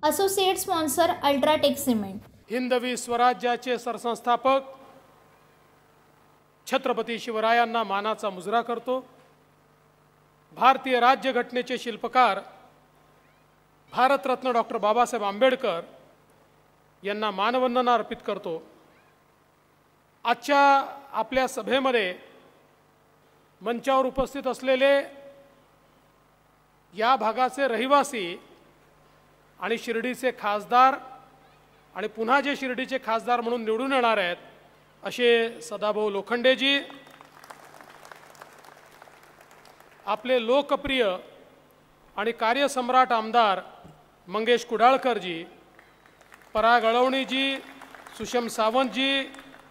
Associate sponsor UltraTech cement. हिंदवी स्वराज्याचे सरसंस्थापक छत्रपती शिवरायांना मानाचा मुजरा करतो। भारतीय राज्यघटनेचे शिल्पकार भारतरत्न डॉक्टर बाबासाहेब आंबेडकर यांना मानवंदना अर्पित करतो। आजच्या आपल्या सभेमध्ये मंचावर उपस्थित असलेले या भागाचे रहिवासी आणि शिर्डीचे खासदार आणि पुन्हा जे शिर्डीचे खासदार म्हणून निवडून येणार आहेत असे सदाभाऊ लोखंडेजी, आपले लोकप्रिय आणि कार्यसम्राट आमदार मंगेश कुडाळकरजी, पराग अळवणीजी, सुषम सावंतजी,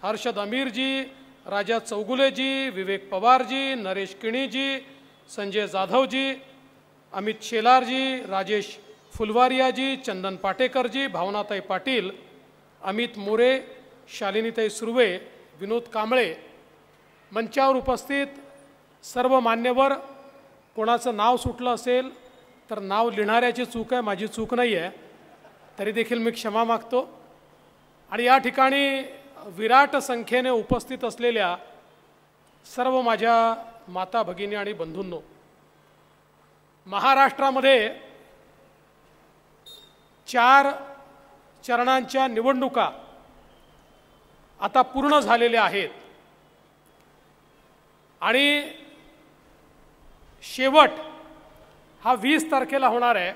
हर्षद अमीरजी, राजा चौगुलेजी, विवेक पवारजी, नरेश किणीजी, संजय जाधवजी, अमित शेलारजी, राजेश फुलवारियाजी, चंदन पाटेकरजी, भावनाताई पाटील, अमित मोरे, शालिनीताई सुर्वे, विनोद कांबळे, मंचावर उपस्थित सर्व मान्यवर, कोणाचं नाव सुटलं असेल तर नाव लिहिणाऱ्याची चूक आहे, माझी चूक नाही आहे, तरी देखील मी क्षमा मागतो। आणि या ठिकाणी विराट संख्येने उपस्थित असलेल्या सर्व माझ्या माता भगिनी आणि बंधूंनो, महाराष्ट्रामध्ये 4 चरणांच्या निवडणुका आता पूर्ण झालेल्या आहेत आणि शेवट हा 20 तारखेला होणार आहे।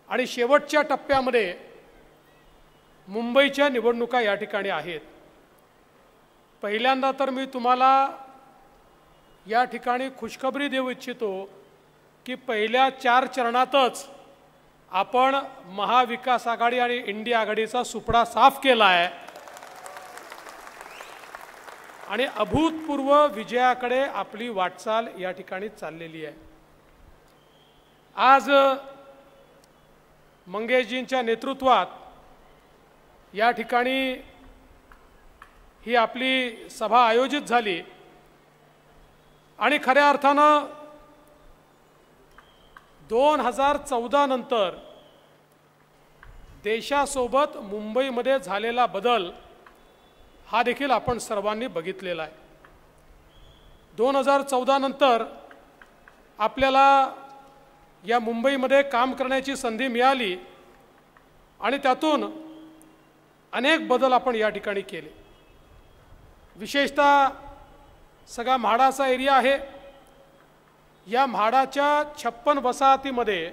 आणि शेवटच्या टप्प्यामध्ये मुंबईच्या निवडणुका या ठिकाणी आहेत। पहिल्यांदा तर मी तुम्हाला या ठिकाणी खुशखबरी देऊ इच्छितो की पहिल्या 4 चरणातच आपण महाविकास आघाडी आणि इंडिया आघाडीचा सुपडा साफ केला आहे आणि अभूतपूर्व विजयाकडे आपली वाटचाल या ठिकाणी चाललेली आहे। आज मंगेशजींच्या नेतृत्वात या ठिकाणी ही आपली सभा आयोजित झाली आणि खऱ्या अर्थानं 2014 नंतर देशासोबत मुंबईमध्ये झालेला बदल हा देखील आपण सर्वांनी बघितलेला आहे। 2014 नंतर आपल्याला या मुंबईमध्ये काम करण्याची संधी मिळाली आणि त्यातून अनेक बदल आपण या ठिकाणी केले। विशेषतः सगळा म्हाडाचा एरिया आहे, या म्हाडाच्या 56 वसाहतीमध्ये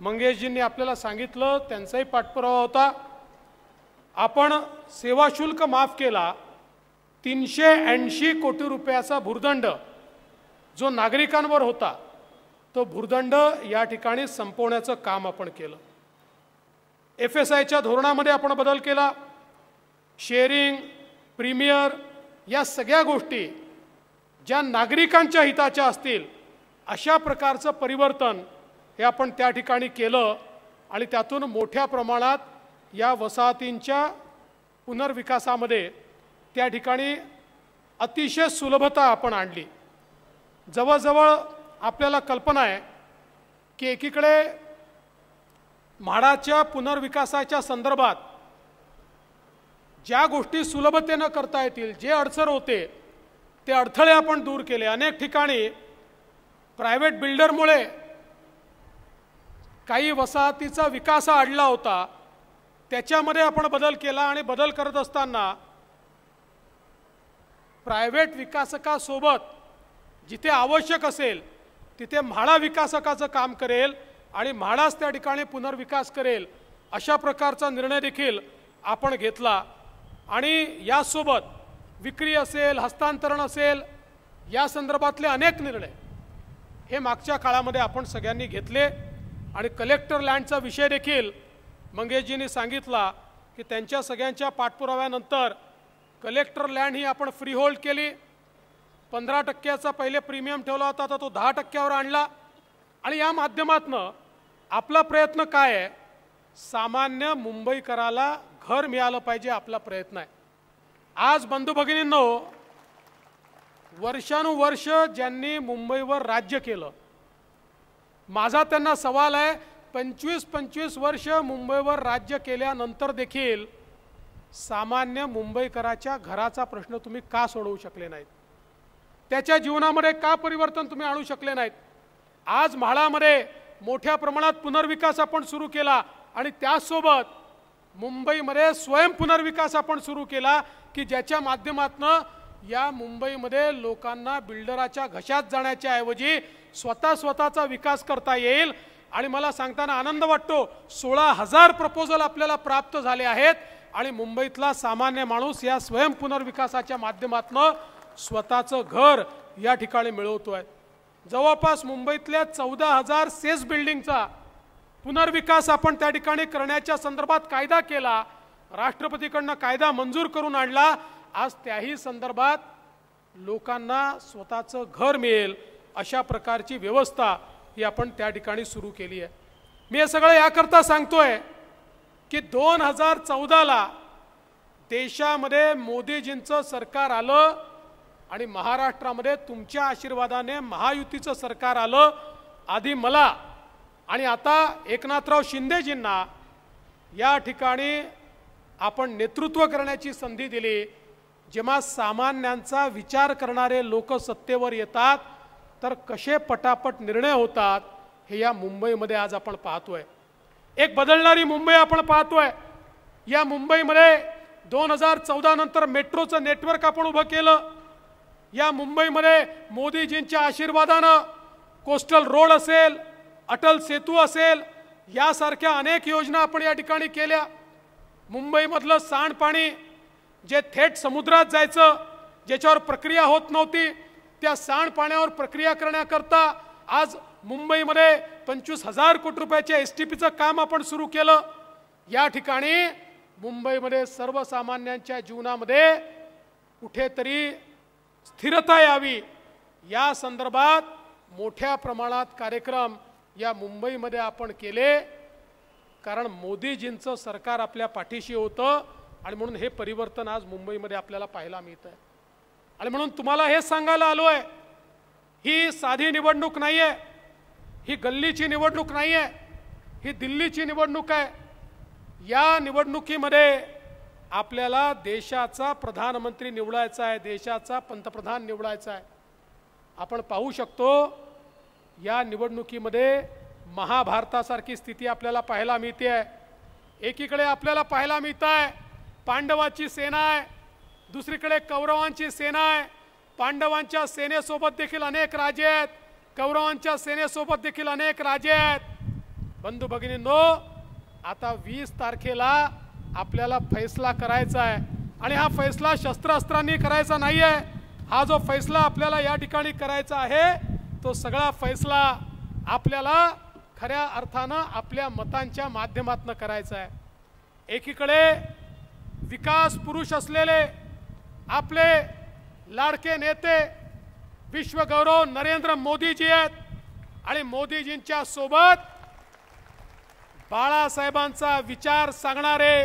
मंगेशजींनी आपल्याला सांगितलं, त्यांचाही पाठपुरावा होता, आपण सेवा शुल्क माफ केला। 380 कोटी रुपयाचा भुर्दंड जो नागरिकांवर होता तो भुर्दंड या ठिकाणी संपवण्याचं काम आपण केलं। FSIच्या धोरणामध्ये आपण बदल केला, शेअरिंग, प्रीमियर या सगळ्या गोष्टी ज्या नागरिकांच्या हिताच्या असतील अशा प्रकारचं परिवर्तन हे आपण त्या ठिकाणी केलं आणि त्यातून मोठ्या प्रमाणात या वसाहतींच्या पुनर्विकासामध्ये त्या ठिकाणी अतिशय सुलभता आपण आणली। जवळजवळ आपल्याला कल्पना आहे की एकीकडे म्हाडाच्या पुनर्विकासाच्या संदर्भात ज्या गोष्टी सुलभतेने करता येतील, जे अडचण होते ते अडथळे आपण दूर केले। अनेक ठिकाणी प्रायव्हेट बिल्डरमुळे काही वसाहतीचा विकास अडला होता, त्याच्यामध्ये आपण बदल केला आणि बदल करत असताना प्रायव्हेट विकासकासोबत जिथे आवश्यक असेल तिथे म्हाडा विकासकाचं काम करेल आणि म्हाडाच त्या ठिकाणी पुनर्विकास करेल अशा प्रकारचा निर्णय देखील आपण घेतला। आणि यासोबत विक्री असेल, हस्तांतरण असेल, या संदर्भातले अनेक निर्णय हे मागच्या काळामध्ये आपण सगळ्यांनी घेतले। आणि कलेक्टर लँडचा विषय देखील मंगेशजींनी सांगितला की त्यांच्या सगळ्यांच्या पाठपुराव्यानंतर कलेक्टर लँड ही आपण फ्री होल्ड केली। 15% पहिले प्रीमियम ठेवला होता तर तो 10%वर आणला आणि या माध्यमातून आपला प्रयत्न काय आहे, सामान्य मुंबईकराला घर मिळालं पाहिजे, आपला प्रयत्न आहे। आज बंधू भगिनींनो, वर्षानुवर्ष ज्यांनी मुंबईवर राज्य केलं माझा त्यांना सवाल आहे, 25-25 वर्ष मुंबईवर राज्य केल्यानंतर देखील सामान्य मुंबईकराच्या घराचा प्रश्न तुम्ही का सोडवू शकले नाहीत? त्याच्या जीवनामध्ये का परिवर्तन तुम्ही आणू शकले नाहीत? आज म्हाडामध्ये मोठ्या प्रमाणात पुनर्विकास आपण सुरू केला आणि त्यासोबत मुंबईमध्ये स्वयं पुनर्विकास आपण सुरू केला की ज्याच्या माध्यमातून या मुंबईमध्ये लोकांना बिल्डराच्या घशात जाण्याच्या ऐवजी स्वतःचा विकास करता येईल. आणि मला सांगताना आनंद वाटतो, 16,000 प्रपोजल आपल्याला प्राप्त झाले आहेत आणि मुंबईतला सामान्य माणूस या स्वयं पुनर्विकासाच्या माध्यमातून स्वतःचं घर या ठिकाणी मिळवतोय. जवळपास मुंबईतल्या 14,000 सेस बिल्डिंगचा पुनर्विकास आपण त्या ठिकाणी करण्याच्या संदर्भात कायदा केला, राष्ट्रपतीकडनं कायदा मंजूर करून आणला. आज त्याही संदर्भात लोकांना स्वतःचं घर मिळेल अशा प्रकारची व्यवस्था ही आपण त्या ठिकाणी सुरू केली आहे. मी हे सगळं याकरता सांगतोय की 2014ला देशामध्ये मोदीजींचं सरकार आलं आणि महाराष्ट्रामध्ये तुमच्या आशीर्वादाने महायुतीचं सरकार आलं. आधी मला आणि आता एकनाथराव शिंदेजींना या ठिकाणी आपण नेतृत्व करण्याची संधी दिली. जेव्हा सामान्यांचा विचार करणारे लोक सत्तेवर येतात तर कसे पटापट निर्णय होतात हे या मुंबईमध्ये आज आपण पाहतोय. एक बदलणारी मुंबई आपण पाहतोय. या मुंबईमध्ये 2014 नंतर मेट्रोचं नेटवर्क आपण उभं केलं. या मुंबईमध्ये मोदीजींच्या आशीर्वादानं कोस्टल रोड असेल, अटल सेतू असेल, यासारख्या अनेक योजना आपण या ठिकाणी केल्या. मुंबईमधलं सांडपाणी जे थेट समुद्रात जायचं, ज्याच्यावर प्रक्रिया होत नव्हती, त्या सांडपाण्यावर प्रक्रिया करण्याकरता आज मुंबईमध्ये 25,000 कोटी रुपयाच्या एसटीपीचं काम आपण सुरू केलं. या ठिकाणी मुंबईमध्ये सर्वसामान्यांच्या जीवनामध्ये कुठेतरी स्थिरता यावी या संदर्भात मोठ्या प्रमाणात कार्यक्रम या मुंबईमध्ये आपण केले. कारण मोदीजींचं सरकार आपल्या पाठीशी होतं आणि म्हणून हे परिवर्तन आज मुंबईमध्ये आपल्याला पाहायला मिळतं आहे. आणि म्हणून तुम्हाला हे सांगायला आलो आहे, ही साधी निवडणूक नाही आहे, ही गल्लीची निवडणूक नाही आहे, ही दिल्लीची निवडणूक आहे. या निवडणुकीमध्ये आपल्याला देशाचा प्रधानमंत्री निवडायचा आहे, देशाचा पंतप्रधान निवडायचा आहे. आपण पाहू शकतो या निवडणुकीमध्ये महाभारतासारखी स्थिती आपल्याला पाहायला मिळते आहे. एकीकडे आपल्याला पाहायला मिळतं आहे पांडवांची सेना आहे, दुसरीकडे कौरवांची सेना आहे. पांडवांच्या सेनेसोबत देखील अनेक राजे आहेत, कौरवांच्या सेनेसोबत देखील अनेक राजे आहेत. बंधू भगिनींनो, आता 20 तारखेला आपल्याला फैसला करायचा आहे आणि हा फैसला शस्त्रास्त्रांनी करायचा नाही आहे. हा जो फैसला आपल्याला या ठिकाणी करायचा आहे तो सगळा फैसला आपल्याला खऱ्या अर्थानं आपल्या मतांच्या माध्यमातून करायचा आहे. एकीकडे विकास पुरुष असलेले आपले लाडके नेते विश्वगौरव नरेंद्र मोदीजी आहेत आणि मोदीजींच्या सोबत बाळासाहेबांचा विचार सांगणारे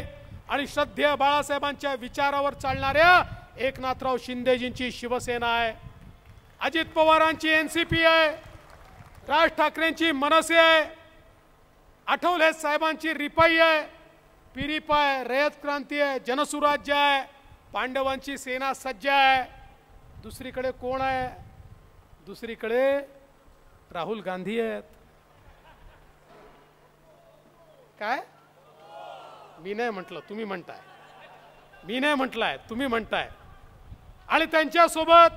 आणि श्रद्धेय बाळासाहेबांच्या विचारावर चालणाऱ्या एकनाथराव शिंदेजींची शिवसेना आहे, अजित पवारांची एनसीपी आहे, राज ठाकरेंची मनसे आहे, आठवले साहेबांची रिपाई आहे, पिरिप आहे, रयत क्रांती आहे, जनसुराज्य आहे, पांडवांची सेना सज्ज आहे. दुसरीकडे कोण आहे? दुसरीकडे राहुल गांधी आहेत. काय? मी नाही म्हटलं, तुम्ही म्हणताय. मी नाही म्हटलंय, तुम्ही म्हणताय. आणि त्यांच्यासोबत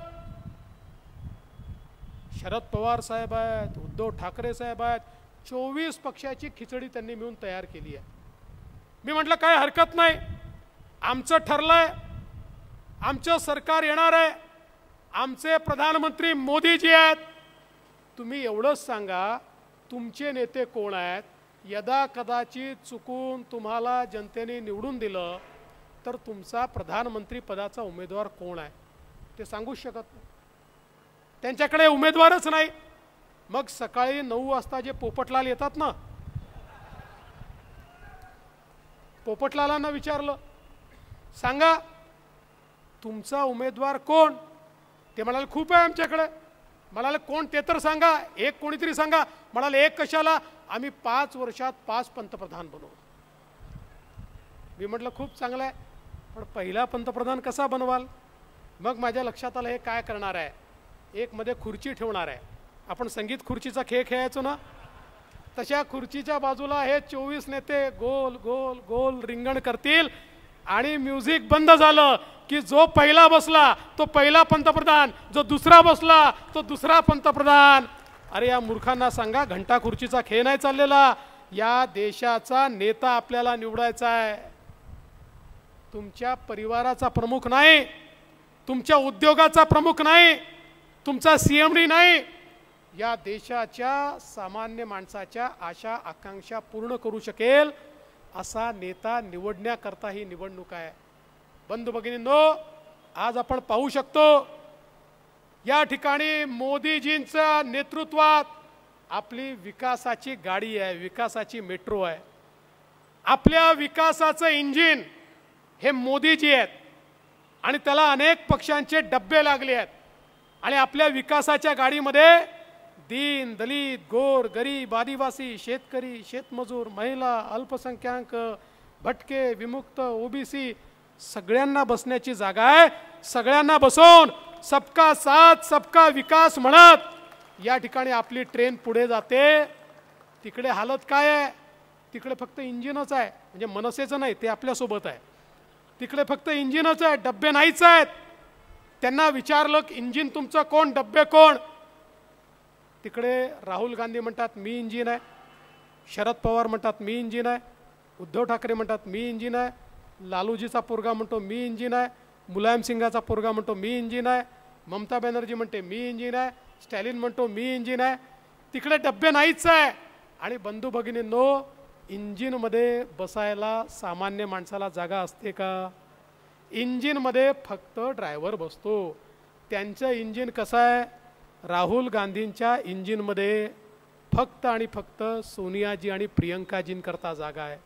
शरद पवार साहेब आहेत, उद्धव ठाकरे साहेब आहेत. 24 पक्षाची खिचडी त्यांनी मिळून तयार केली आहे. मी म्हटलं काय हरकत नाही, आमचं ठरलंय, आमचं सरकार येणार आहे, आमचे प्रधानमंत्री मोदीजी आहेत. तुम्ही एवढंच सांगा तुमचे नेते कोण आहेत. यदा कदाचित चुकून तुम्हाला जनतेने निवडून दिलं तर तुमचा प्रधानमंत्री पदाचा उमेदवार कोण आहे ते सांगू शकत नाही. त्यांच्याकडे उमेदवारच नाही. मग सकाळी 9 वाजता जे पोपटलाल येतात ना, पोपटलालांना विचारलं सांगा तुमचा उमेदवार कोण, ते म्हणाले खूप आहे आमच्याकडे. म्हणाले कोण ते तर सांगा, एक कोणीतरी सांगा. म्हणाले एक कशाला, आम्ही 5 वर्षात 5 पंतप्रधान बनवू. मी म्हटलं खूप चांगलं आहे, पण पहिला पंतप्रधान कसा बनवाल. मग माझ्या लक्षात आलं हे काय करणार आहे, एक मध्ये खुर्ची ठेवणार आहे. आपण संगीत खुर्चीचा खेळ खेळायचो ना, तशा खुर्चीच्या बाजूला हे 24 नेते गोल गोल गोल रिंगण करतील आणि म्युझिक बंद झालं की जो पहिला बसला तो पहिला पंतप्रधान, जो दुसरा बसला तो दुसरा पंतप्रधान. अरे या मूर्खांना सांगा, घंटा खुर्चीचा खेळ नाही चाललेला. या देशाचा नेता आपल्याला निवडायचा आहे. तुमच्या परिवाराचा प्रमुख नाही, तुमच्या उद्योगाचा प्रमुख नाही, तुमचा सीएमडी नाही. या देशाच्या सामान्य माणसाच्या आशा आकांक्षा पूर्ण करू शकेल असा नेता निवडण्याकरता ही निवडणूक आहे. बंधू भगिनींनो, आज आपण पाहू शकतो या ठिकाणी मोदीजींच्या नेतृत्वात आपली विकासाची गाडी आहे, विकासाची मेट्रो आहे. आपल्या विकासाचं इंजिन हे मोदीजी आहेत आणि त्याला अनेक पक्षांचे डब्बे लागले आहेत. आणि आपल्या विकासाच्या गाडीमध्ये दीन दलित गोर गरीब आदिवासी शेतकरी शेतमजूर महिला अल्पसंख्याक भटके विमुक्त ओबीसी सगळ्यांना बसण्याची जागा आहे. सगळ्यांना बसवून सबका साथ सबका विकास म्हणत या ठिकाणी आपली ट्रेन पुढे जाते. तिकडे हालत काय आहे, तिकडे फक्त इंजिनच आहे. म्हणजे मनसेचं नाही, ते आपल्यासोबत आहे. तिकडे फक्त इंजिनच आहे, डब्बे नाहीच आहेत. त्यांना विचारलं की इंजिन तुमचं कोण, डब्बे कोण. तिकडे राहुल गांधी म्हणतात मी इंजिन आहे, शरद पवार म्हणतात मी इंजिन आहे, उद्धव ठाकरे म्हणतात मी इंजिन आहे, लालूजीचा पोरगा म्हणतो मी इंजिन आहे, मुलायम सिंगाचा पोरगा म्हणतो मी इंजिन आहे, ममता बॅनर्जी म्हणते मी इंजिन आहे, स्टॅलिन म्हणतो मी इंजिन आहे. तिकडे डब्बे नाहीच आहे. आणि बंधू भगिनींनो, इंजिनमध्ये बसायला सामान्य माणसाला जागा असते का. इंजिनमध्ये फक्त ड्रायव्हर बसतो. त्यांचं इंजिन कसं आहे, राहुल गांधींच्या इंजिनमध्ये फक्त आणि फक्त सोनियाजी आणि प्रियंकाजींकरता जागा आहे.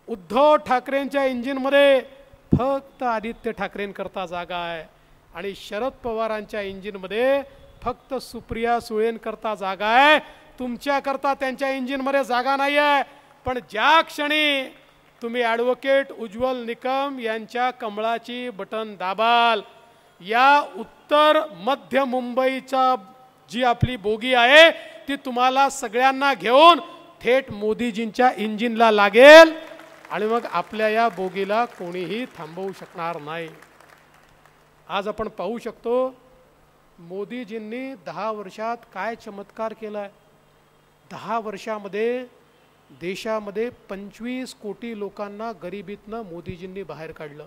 उद्धव ठाकरेंच्या इंजिनमध्ये फक्त आदित्य ठाकरेंकरता जागा आहे. आणि शरद पवारांच्या इंजिनमध्ये फक्त सुप्रिया सुळेंकरता जागा आहे. तुमच्याकरता त्यांच्या इंजिनमध्ये जागा नाही आहे. पण ज्या क्षणी तुम्ही ॲडव्होकेट उज्ज्वल निकम यांच्या कमळाची बटन दाबाल, या उत्तर मध्य मुंबईचा जी आपली बोगी आहे ती तुम्हाला सगळ्यांना घेऊन थेट मोदीजींच्या इंजिनला लागेल आणि मग आपल्या या बोगीला कोणीही थांबवू शकणार नाही. आज आपण पाहू शकतो मोदीजींनी 10 वर्षात काय चमत्कार केलाय. 10 वर्षामध्ये देशामध्ये 25 कोटी लोकांना गरिबीतनं मोदीजींनी बाहेर काढलं.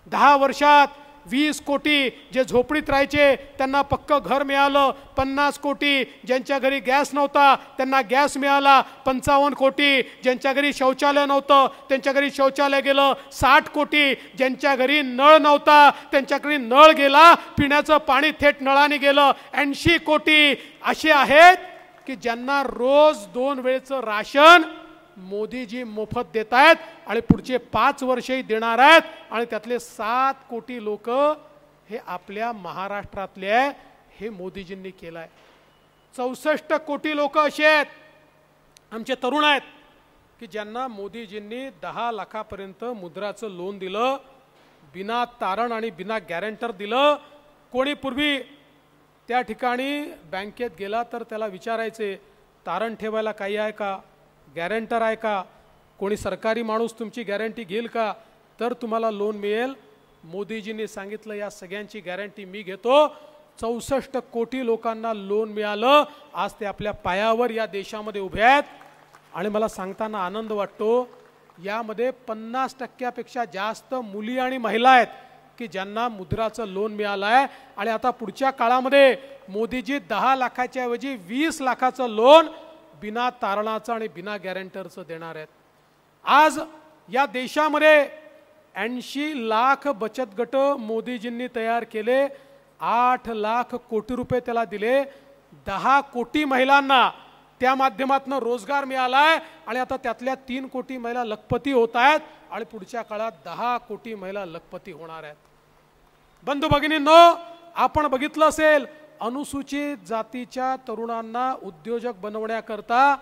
10 वर्षात 20 कोटी जे झोपडीत राहायचे त्यांना पक्कं घर मिळालं. 50 कोटी ज्यांच्या घरी गॅस नव्हता त्यांना गॅस मिळाला. 55 कोटी ज्यांच्या घरी शौचालय नव्हतं त्यांच्या घरी शौचालय गेलं. 60 कोटी ज्यांच्या घरी नळ नव्हता त्यांच्या घरी नळ गेला, पिण्याचं पाणी थेट नळाने गेलं. 80 कोटी असे आहेत की ज्यांना रोज 2 वेळेचं राशन मोदीजी मोफत देत आहेत आणि पुढचे 5 वर्षही देणार आहेत. आणि त्यातले 7 कोटी लोक हे आपल्या महाराष्ट्रातले आहे. हे मोदीजींनी केलं आहे. 64 कोटी लोक असे आहेत आमचे तरुण आहेत की ज्यांना मोदीजींनी 10 लाखापर्यंत मुद्राचं लोन दिलं, बिना तारण आणि बिना गॅरंटर दिलं. कोणी पूर्वी त्या ठिकाणी बँकेत गेला तर त्याला विचारायचे तारण ठेवायला काही आहे का, गॅरंटर आहे का, कोणी सरकारी माणूस तुमची गॅरंटी घेईल का, तर तुम्हाला लोन मिळेल. मोदीजींनी सांगितलं या सगळ्यांची गॅरंटी मी घेतो. 64 कोटी लोकांना लोन मिळालं. आज ते आपल्या पायावर या देशामध्ये उभे आहेत. आणि मला सांगताना आनंद वाटतो यामध्ये 50% जास्त मुली आणि महिला आहेत की ज्यांना मुद्राचं लोन मिळालं आहे. आणि आता पुढच्या काळामध्ये मोदीजी 10 लाखाच्या ऐवजी 20 लाखाचं लोन बिना तारणाचं आणि बिना गॅरंटरचं देणार आहेत. आज या देशामध्ये 80 लाख बचत गट मोदीजींनी तयार केले. 8 लाख कोटी रुपये त्याला दिले. 10 कोटी महिलांना त्या माध्यमातून रोजगार मिळाला आहे. आणि आता त्यातल्या 3 कोटी महिला लखपती होत आहेत आणि पुढच्या काळात 10 कोटी महिला लखपती होणार आहेत. बंधू भगिनींनो, आपण बघितलं असेल अनुसूचित जातीच्या तरुणांना उद्योजक बनवण्याकरता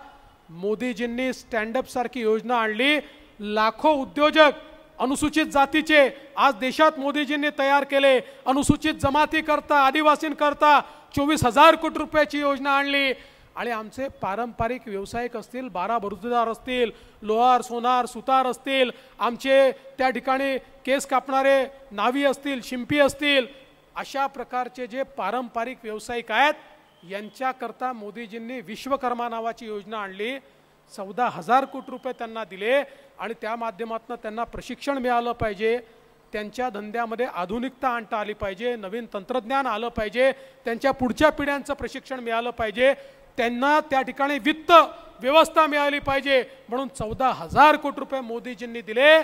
मोदीजींनी स्टँडअप सारखी योजना आणली. लाखो उद्योजक अनुसूचित जातीचे आज देशात मोदीजींनी तयार केले. अनुसूचित जमातीकरता आदिवासींकरता 24,000 कोटी रुपयाची योजना आणली. आणि आमचे पारंपरिक व्यावसायिक असतील, 12 बरुददार असतील, लोहार सोनार सुतार असतील, आमचे त्या ठिकाणी केस कापणारे नावी असतील, शिंपी असतील, अशा प्रकारचे जे पारंपरिक व्यावसायिक आहेत यांच्याकरता मोदीजींनी विश्वकर्मा नावाची योजना आणली. 14,000 कोटी रुपये त्यांना दिले आणि त्या माध्यमातून त्यांना प्रशिक्षण मिळालं पाहिजे. त्यांच्या धंद्यामध्ये आधुनिकता आणता आली पाहिजे, नवीन तंत्रज्ञान आलं पाहिजे, त्यांच्या पुढच्या पिढ्यांचं प्रशिक्षण मिळालं पाहिजे, त्यांना त्या ठिकाणी वित्त व्यवस्था मिळाली पाहिजे. म्हणून 14,000 कोटी रुपये मोदीजींनी दिले.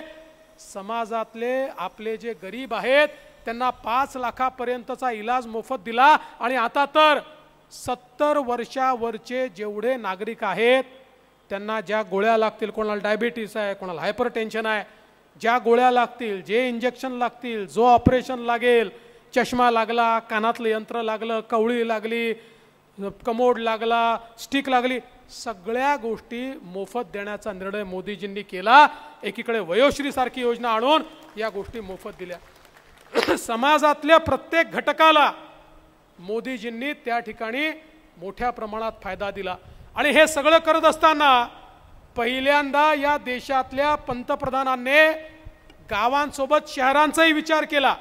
समाजातले आपले जे गरीब आहेत त्यांना 5 लाखापर्यंतचा इलाज मोफत दिला. आणि आता तर 70 वर्षावरचे जेवढे नागरिक आहेत त्यांना ज्या गोळ्या लागतील, कोणाला डायबिटीस आहे, कोणाला हायपरटेन्शन आहे, ज्या गोळ्या लागतील, जे इंजेक्शन लागतील, जो ऑपरेशन लागेल, चष्मा लागला, कानातलं यंत्र लागलं, कवळी लागली, कमोड लागला, स्टिक लागली, सगळ्या गोष्टी मोफत देण्याचा निर्णय मोदीजींनी केला. एकीकडे वयोश्री सारखी योजना आणून या गोष्टी मोफत दिल्या. समाजातल्या प्रत्येक घटकाला मोदीजींनी त्या ठिकाणी मोठ्या प्रमाणात फायदा दिला. आणि हे सगळं करत असताना पहिल्यांदा या देशातल्या पंतप्रधानांनी गावांसोबत शहरांचाही विचार केला.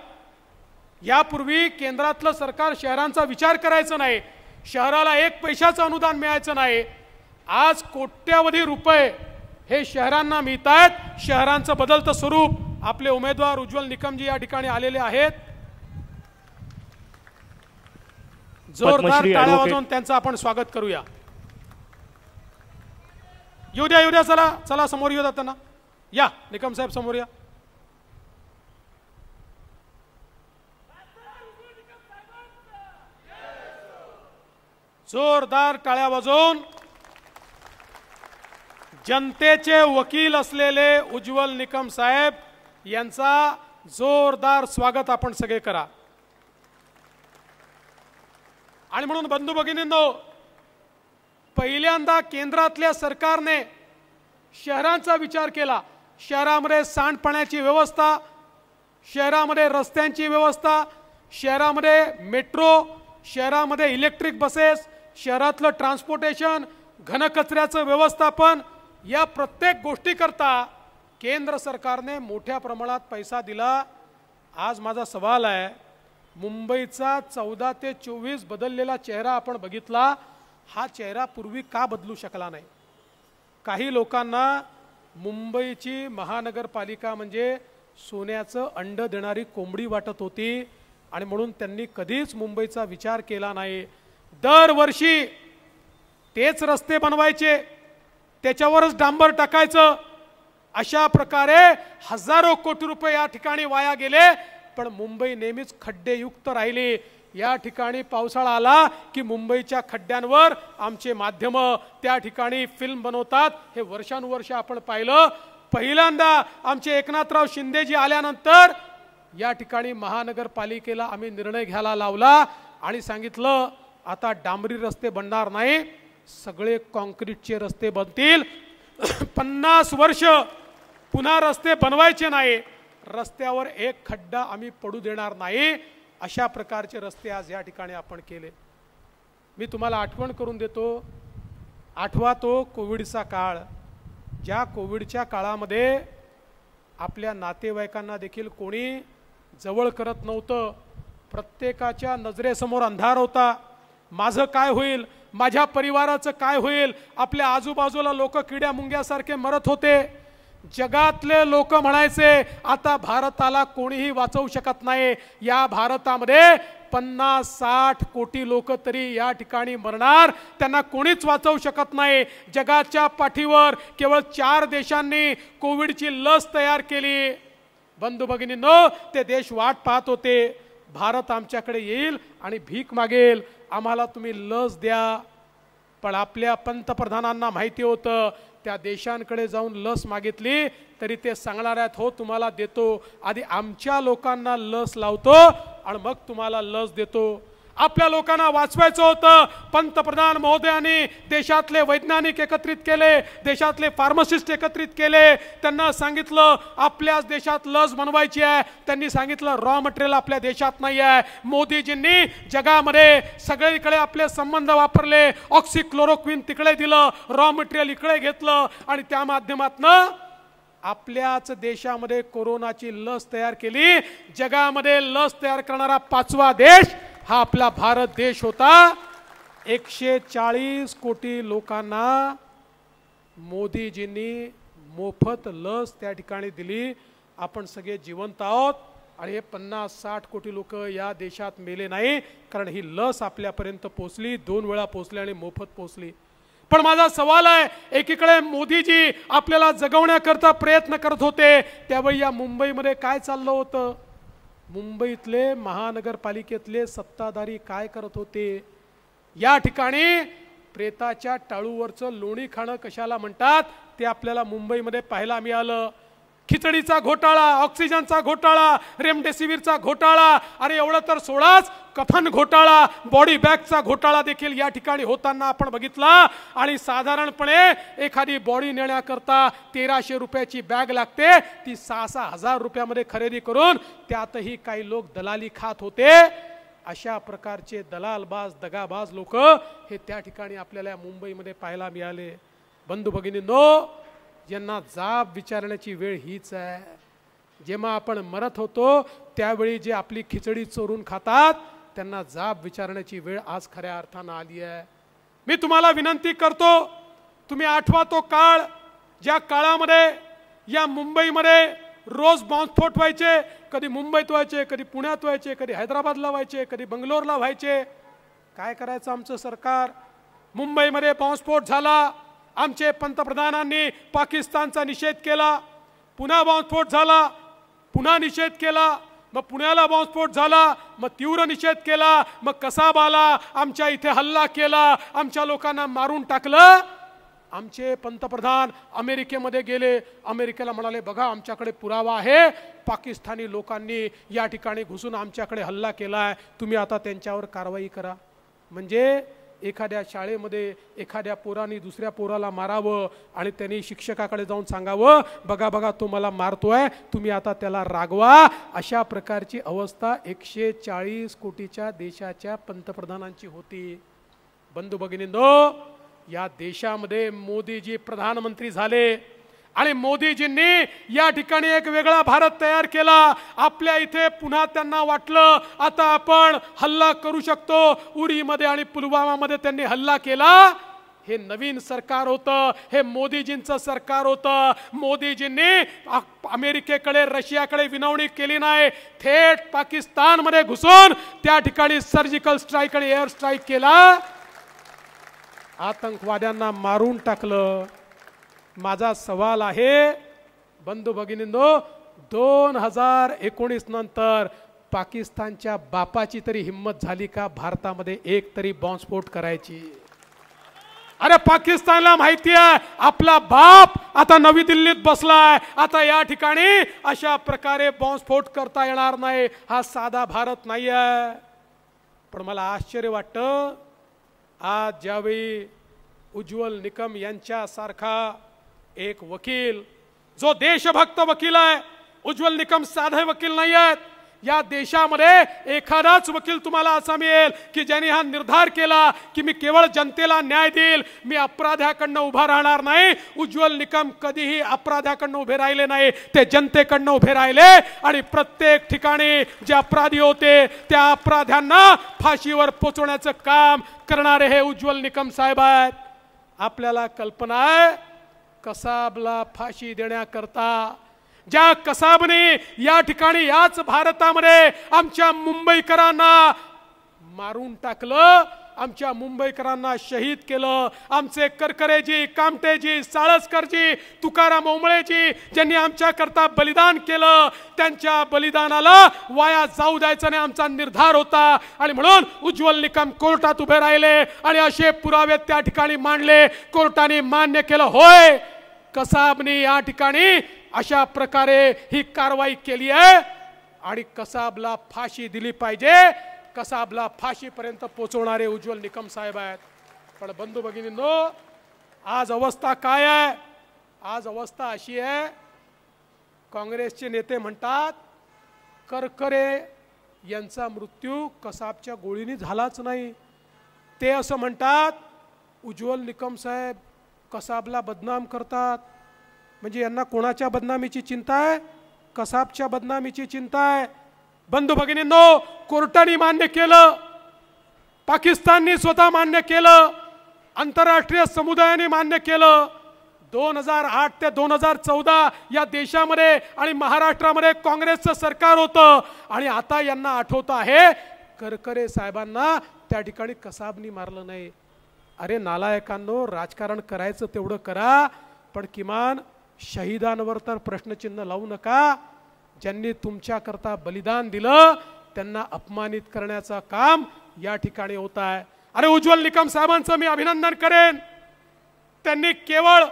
यापूर्वी केंद्रातलं सरकार शहरांचा विचार करायचं नाही, शहराला 1 पैशाचं अनुदान मिळायचं नाही. आज कोट्यावधी रुपये हे शहरांना मिळत आहेत. शहरांचं बदलतं स्वरूप आपले उमेदवार उज्ज्वल निकमजी या ठिकाणी आलेले आहेत. जोरदार टाळ्या वाजवून त्यांचं आपण स्वागत करूया. येऊ द्या चला चला समोर येऊ द्या त्यांना. या निकम साहेब समोर या. जोरदार टाळ्या वाजवून जनतेचे वकील असलेले उज्ज्वल निकम साहेब यांचा जोरदार स्वागत आपण सगळे करा. आणि म्हणून बंधू भगिनींनो, पहिल्यांदा केंद्रातल्या सरकारने शहरांचा विचार केला. शहरामध्ये सांडपाण्याची व्यवस्था, शहरामध्ये रस्त्यांची व्यवस्था, शहरामध्ये मेट्रो, शहरामध्ये इलेक्ट्रिक बसेस, शहरातलं ट्रान्सपोर्टेशन, घनकचऱ्याचं व्यवस्थापन, या प्रत्येक गोष्टीकरता केंद्र सरकारने मोठ्या प्रमाणात पैसा दिला. आज माझा सवाल आहे, मुंबईचा 14 ते 24 बदललेला चेहरा आपण बघितला, हा चेहरा पूर्वी का बदलू शकला नाही? काही लोकांना मुंबईची महानगरपालिका म्हणजे सोन्याचं अंड देणारी कोंबडी वाटत होती आणि म्हणून त्यांनी कधीच मुंबईचा विचार केला नाही. दरवर्षी तेच रस्ते बनवायचे, त्याच्यावरच डांबर टाकायचं, अशा प्रकारे हजारो कोटी रुपये या ठिकाणी वाया गेले. पण मुंबई नेहमीच खड्डेयुक्त राहिली. या ठिकाणी पावसाळा आला की मुंबईच्या खड्ड्यांवर आमचे माध्यम त्या ठिकाणी फिल्म बनवतात. हे वर्षानुवर्ष आपण पाहिलं. पहिल्यांदा आमचे एकनाथराव शिंदेजी आल्यानंतर या ठिकाणी महानगरपालिकेला आम्ही निर्णय घ्यायला लावला आणि सांगितलं, आता डांबरी रस्ते बनणार नाही, सगळे कॉन्क्रीटचे रस्ते बनतील. 50 वर्ष पुन्हा रस्ते बनवायचे नाही, रस्त्यावर एक खड्डा आम्ही पडू देणार नाही. अशा प्रकारचे रस्ते आज या ठिकाणी आपण केले. मी तुम्हाला आठवण करून देतो, आठवा तो कोविडचा काळ. ज्या कोविडच्या काळामध्ये आपल्या नातेवाईकांना देखील कोणी जवळ करत नव्हतं. प्रत्येकाच्या नजरेसमोर अंधार होता. माझं काय होईल, माझ्या परिवाराचं काय होईल. आपल्या आजूबाजूला लोक किड्या मुंग्यासारखे मरत होते. जगातले लोक म्हणायचे, आता भारताला कोणीही वाचवू शकत नाही. या भारतामध्ये 50-60 कोटी लोक तरी या ठिकाणी मरणार, त्यांना कोणीच वाचवू शकत नाही. जगाच्या पाठीवर केवळ 4 देशांनी कोविडची लस तयार केली. बंधू भगिनींनो, ते देश वाट पाहत होते, भारत आमच्याकडे येईल आणि भीक मागेल, आम्हाला तुम्ही लस द्या. पण आपल्या पंतप्रधानांना माहिती होतं, त्या देशांकडे जाऊन लस मागितली तरी ते सांगणार आहेत, हो तुम्हाला देतो, आधी आमच्या लोकांना लस लावतो आणि मग तुम्हाला लस देतो. आपल्या लोकांना वाचवायचं होतं. पंतप्रधान महोदयांनी देशातले वैज्ञानिक एकत्रित केले, देशातले फार्मासिस्ट एकत्रित केले. त्यांना सांगितलं आपल्याच देशात लस बनवायची आहे. त्यांनी सांगितलं रॉ मटेरियल आपल्या देशात नाही आहे. मोदीजींनी जगामध्ये सगळीकडे आपले संबंध वापरले. ऑक्सिक्लोरोक्विन तिकडे दिलं, रॉ मटेरियल इकडे घेतलं आणि त्या माध्यमातनं आपल्याच देशामध्ये कोरोनाची लस तयार केली. जगामध्ये लस तयार करणारा 5वा देश हा आपला भारत देश होता. 140 कोटी लोकांना मोदीजींनी मोफत लस त्या ठिकाणी दिली. आपण सगळे जिवंत आहोत आणि हे 50-60 कोटी लोक या देशात मेले नाही, कारण ही लस आपल्यापर्यंत पोहोचली, 2 वेळा पोहोचली आणि मोफत पोहोचली. पण माझा सवाल आहे, एकीकडे मोदीजी आपल्याला जगवण्याकरता प्रयत्न करत होते, त्यावेळी या मुंबईमध्ये काय चाललं होतं? मुंबईतले महानगरपालिकेतले सत्ताधारी काय करत होते? या ठिकाणी प्रेताच्या टाळूवरचं लोणी खाणं कशाला म्हणतात ते आपल्याला मुंबईमध्ये पाहायला मिळालं. खिचडीचा घोटाळा, ऑक्सिजनचा घोटाळा, रेमडेसिवीरचा घोटाळा, अरे एवढं तर सोडाच, कफन घोटाळा, बॉडी बॅगचा घोटाळा देखील या ठिकाणी होताना आपण बघितला. आणि साधारणपणे एखादी बॉडी नेण्याकरता 1300 रुपयाची बॅग लागते, ती 6-6 हजार रुपयामध्ये खरेदी करून त्यातही काही लोक दलाली खात होते. अशा प्रकारचे दलालबाज, दगाबाज लोक हे त्या ठिकाणी आपल्याला मुंबईमध्ये पाहायला मिळाले. बंधू भगिनींनो, यांना जाब विचारण्याची वेळ हीच आहे. जेव्हा आपण मरत होतो त्यावेळी जे आपली खिचडी चोरून खातात त्यांना जाब विचारण्याची वेळ आज खऱ्या अर्थानं आली आहे. मी तुम्हाला विनंती करतो, तुम्ही आठवा तो काळ, ज्या काळामध्ये या मुंबईमध्ये रोज बॉम्बस्फोट व्हायचे. कधी मुंबईत व्हायचे, कधी पुण्यात व्हायचे, कधी हैदराबादला व्हायचे, कधी बंगलोरला व्हायचे. काय करायचं आमचं सरकार? मुंबईमध्ये बॉम्बस्फोट झाला, आमचे पंतप्रधानांनी पाकिस्तानचा निषेध केला. पुन्हा बॉम्बस्फोट झाला, पुन्हा निषेध केला. मग पुण्याला बॉम्बस्फोट झाला, मग तीव्र निषेध केला. मग कसाब आला, आमच्या इथे हल्ला केला, आमच्या लोकांना मारून टाकलं. आमचे पंतप्रधान अमेरिकेमध्ये गेले, अमेरिकेला म्हणाले बघा आमच्याकडे पुरावा आहे, पाकिस्तानी लोकांनी या ठिकाणी घुसून आमच्याकडे हल्ला केलाय, तुम्ही आता त्यांच्यावर कारवाई करा. म्हणजे एखाद्या शाळेमध्ये एखाद्या पोराने दुसऱ्या पोराला मारावं आणि त्यांनी शिक्षकाकडे जाऊन सांगावं बघा बघा तो मला मारतोय, तुम्ही आता त्याला रागवा. अशा प्रकारची अवस्था 140 कोटीच्या देशाच्या पंतप्रधानांची होती. बंधू भगिनींनो, या देशामध्ये मोदीजी प्रधानमंत्री झाले आणि मोदीजींनी या ठिकाणी एक वेगळा भारत तयार केला. आपल्या इथे पुन्हा त्यांना वाटलं आता आपण हल्ला करू शकतो. उरीमध्ये आणि पुलवामामध्ये त्यांनी हल्ला केला. हे नवीन सरकार होतं, हे मोदीजींचं सरकार होतं. मोदीजींनी अमेरिकेकडे, रशियाकडे विनवणी केली नाही, थेट पाकिस्तानमध्ये घुसून त्या ठिकाणी सर्जिकल स्ट्राईक आणि एअर स्ट्राईक केला, आतंकवाद्यांना मारून टाकलं. माझा सवाल आहे बंधू भगिनींनो, 2019 नंतर पाकिस्तानच्या बापाची तरी हिम्मत झाली का भारतामध्ये एक तरी बॉम्बस्फोट करायची? अरे पाकिस्तानला माहिती आहे आपला बाप आता नवी दिल्लीत बसलाय, आता या ठिकाणी अशा प्रकारे बॉम्बस्फोट करता येणार नाही. हा साधा भारत नाही आहे. पण मला आश्चर्य वाटतं, आज ज्यावेळी उज्ज्वल निकम यांच्यासारखा एक वकील, जो देशभक्त वकील आहे, उज्ज्वल निकम साधे वकील नाही आहेत. या देशामध्ये एखादाच वकील तुम्हाला असा मिळेल की ज्यांनी हा निर्धार केला की मी केवळ जनतेला न्याय देईल, मी अपराध्याकडनं उभा राहणार नाही. उज्ज्वल निकम कधीही अपराध्याकडनं उभे राहिले नाही, ते जनतेकडनं उभे राहिले आणि प्रत्येक ठिकाणी जे अपराधी होते त्या अपराध्यांना फाशीवर पोचवण्याचं काम करणारे हे उज्ज्वल निकम साहेब आहेत. आपल्याला कल्पना आहे, कसाबला फाशी देण्याकरता ज्या कसाबने या ठिकाणी याच भारतामध्ये आमच्या मुंबईकरांना मारून टाकलं, आमच्या मुंबईकरांना शहीद केलं. आमचे करकरेजी, कामटेजी, साळसकरजी, तुकाराम ओंबळेजी ज्यांनी आमच्याकरता बलिदान केलं, त्यांच्या बलिदानाला वाया जाऊ द्यायचा नाही आमचा निर्धार होता. आणि म्हणून उज्ज्वल निकम कोर्टात उभे राहिले आणि असे पुरावे त्या ठिकाणी मांडले. कोर्टाने मान्य केलं, होय कसाबने या ठिकाणी अशा प्रकारे ही कारवाई केली आहे आणि कसाबला फाशी दिली पाहिजे. कसाबला फाशीपर्यंत पोहोचवणारे उज्ज्वल निकम साहेब आहेत. पण बंधू भगिनींनो, आज अवस्था काय आहे? आज अवस्था अशी आहे, काँग्रेसचे नेते म्हणतात करकरे यांचा मृत्यू कसाबच्या गोळीने झालाच नाही. ते असं म्हणतात उज्ज्वल निकम साहेब कसाबला बदनाम करतात. म्हणजे यांना कोणाच्या बदनामीची चिंता आहे? कसाबच्या बदनामीची चिंता आहे. बंधू भगिनींनो, कोर्टाने मान्य केलं, पाकिस्तानने स्वतः मान्य केलं, आंतरराष्ट्रीय समुदायाने मान्य केलं. 2008 ते 2014 या देशामध्ये आणि महाराष्ट्रामध्ये काँग्रेसचं सरकार होतं आणि आता यांना आठवतं आहे करकरे साहेबांना त्या ठिकाणी कसाबनी मारलं नाही. अरे नालायकांनो, राजकारण करायचं तेवढं करा, पण किमान शहीदांवर तर प्रश्नचिन्ह लावू नका. ज्यांनी तुमच्याकरता बलिदान दिलं त्यांना अपमानित करण्याचं काम या ठिकाणी होत आहे. अरे उज्ज्वल निकम साहेबांचं मी अभिनंदन करेन. त्यांनी केवळ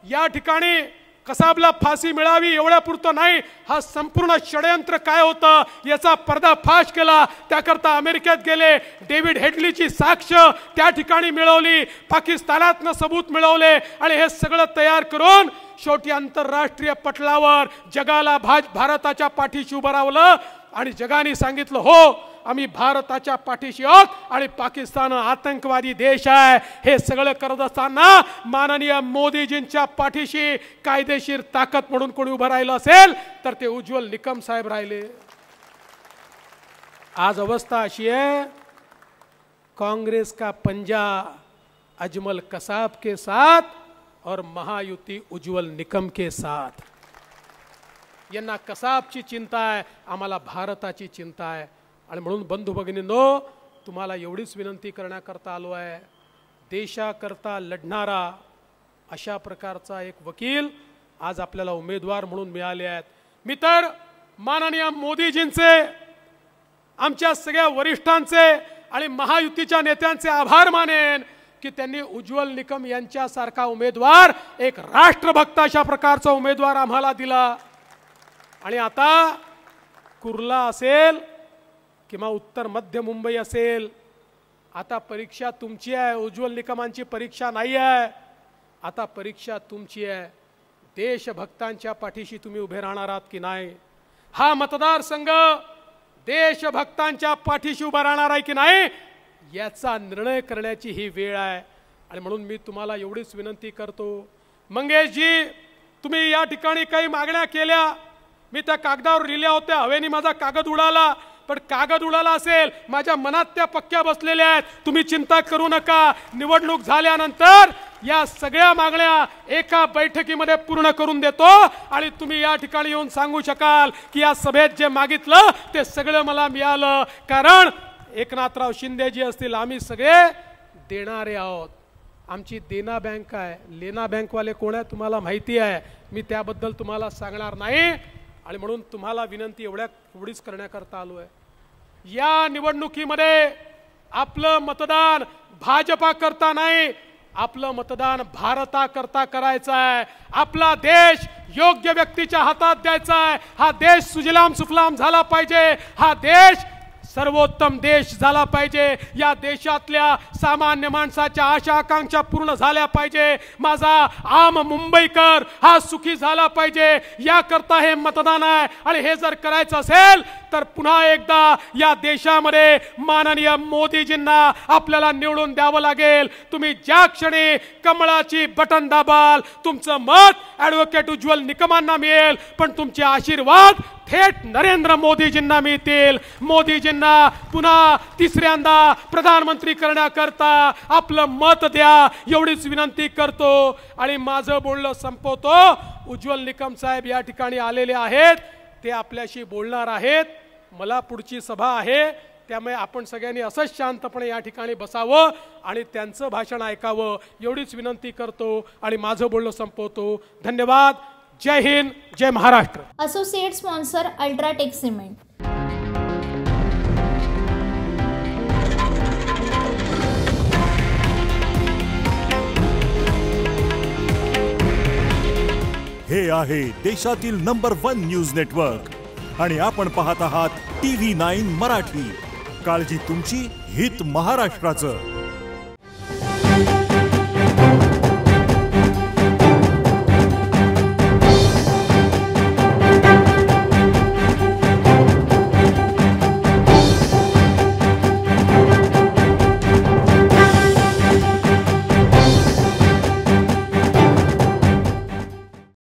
या ठिकाणी कसाबला फाशी मिळावी एवढ्यापुरतं नाही, हा संपूर्ण षडयंत्र काय होतं याचा पर्दाफाश केला. त्याकरता अमेरिकेत गेले, डेव्हिड हेडलीची साक्ष त्या ठिकाणी मिळवली, पाकिस्तानातनं सबूत मिळवले आणि हे सगळं तयार करून शेवटी आंतरराष्ट्रीय पटलावर जगाला भारताच्या पाठीशी उभं रावलं आणि जगाने सांगितलं हो आम्ही भारताच्या पाठीशी आहोत आणि पाकिस्तान आतंकवादी देश आहे. हे सगळं करत असताना माननीय मोदीजींच्या पाठीशी कायदेशीर ताकद म्हणून कोणी उभं राहिलं असेल तर ते उज्ज्वल निकम साहेब राहिले. आज अवस्था अशी आहे, कांग्रेस का पंजा अजमल कसाब के साथ और महायुति उज्ज्वल निकम के साथ. यांना कसाबची चिंता आहे, आम्हाला भारताची चिंता आहे. आणि म्हणून बंधू भगिनींनो, तुम्हाला एवढीच विनंती करण्याकरता आलो आहे, देशाकरता लढणारा अशा प्रकारचा एक वकील आज आपल्याला उमेदवार म्हणून मिळाले आहेत. मी तर माननीय मोदीजींचे, आमच्या सगळ्या वरिष्ठांचे आणि महायुतीच्या नेत्यांचे आभार मानेन की त्यांनी उज्ज्वल निकम यांच्यासारखा उमेदवार, एक राष्ट्रभक्त अशा प्रकारचा उमेदवार आम्हाला दिला. आणि आता कुर्ला असेल किंवा उत्तर मध्य मुंबई असेल, आता परीक्षा तुमची आहे. उज्ज्वल निकमांची परीक्षा नाही आहे, आता परीक्षा तुमची आहे. देशभक्तांच्या पाठीशी तुम्ही उभे राहणार आहात की नाही? हा मतदारसंघ देशभक्तांच्या पाठीशी उभा राहणार आहे की नाही याचा निर्णय करण्याची ही वेळ आहे. आणि म्हणून मी तुम्हाला एवढीच विनंती करतो, मंगेशजी, तुम्ही या ठिकाणी काही मागण्या केल्या, मी त्या कागदावर लिहिल्या होत्या, हवेने माझा कागद उडाला, पण कागद उडाला असेल, माझ्या मनात त्या पक्क्या बसलेल्या आहेत. तुम्ही चिंता करू नका, निवडणूक झाल्यानंतर या सगळ्या मागण्या एका बैठकीमध्ये पूर्ण करून देतो आणि तुम्ही या ठिकाणी येऊन सांगू शकाल की या सभेत जे मागितलं ते सगळं मला मिळालं. कारण एकनाथराव शिंदेजी असतील, आम्ही सगळे देणारे आहोत. आमची देना बँक आहे, लेना बँकवाले कोण आहे तुम्हाला माहिती आहे, मी त्याबद्दल तुम्हाला सांगणार नाही. आणि म्हणून तुम्हाला विनंती एवढीच करण्याकरता आलो आहे, या निवडणुकीमध्ये आपलं मतदान भाजपा करता नाही, आपलं मतदान भारता करता करायचं आहे. आपला देश योग्य व्यक्तीच्या हातात द्यायचा आहे. हा देश सुजलाम सुफलाम झाला पाहिजे, हा देश सर्वोत्तम देश झाला पाहिजे. या देशातल्या सामान्य माणसाच्या आशा आकांक्षा पूर्ण झाल्या पाहिजे. माझा आम मुंबईकर हा सुखी झाला पाहिजे, याकरता हे मतदान आहे. आणि हे जर करायचं असेल तर पुन्हा एकदा या देशामध्ये माननीय मोदीजींना आपल्याला निवडून द्यावं लागेल. तुम्ही ज्या क्षणी कमळाची बटन दाबाल तुमचं मत ॲडव्होकेट उज्ज्वल निकमांना मिळेल, पण तुमचे आशीर्वाद थेट नरेंद्र मोदीजींना मिळतील. मोदीजींना पुन्हा तिसऱ्यांदा प्रधानमंत्री करण्याकरता आपलं मत द्या, एवढीच विनंती करतो. आणि माझं बोलणं संपवतो. उज्ज्वल निकम साहेब या ठिकाणी आलेले आहेत, ते आपल्याशी बोलणार आहेत. मला पुढची सभा आहे, त्यामुळे आपण सगळ्यांनी असंच शांतपणे या ठिकाणी बसावं आणि त्यांचं भाषण ऐकावं, एवढीच विनंती करतो आणि माझं बोलणं संपवतो. धन्यवाद. जय हिंद, जय Maharashtra. Associate sponsor UltraTech cement. हे आहे देशातील नंबर 1 न्यूज नेटवर्क आणि आपण पाहत आहात TV9 मराठी. काळजी तुमची, हित महाराष्ट्राचं.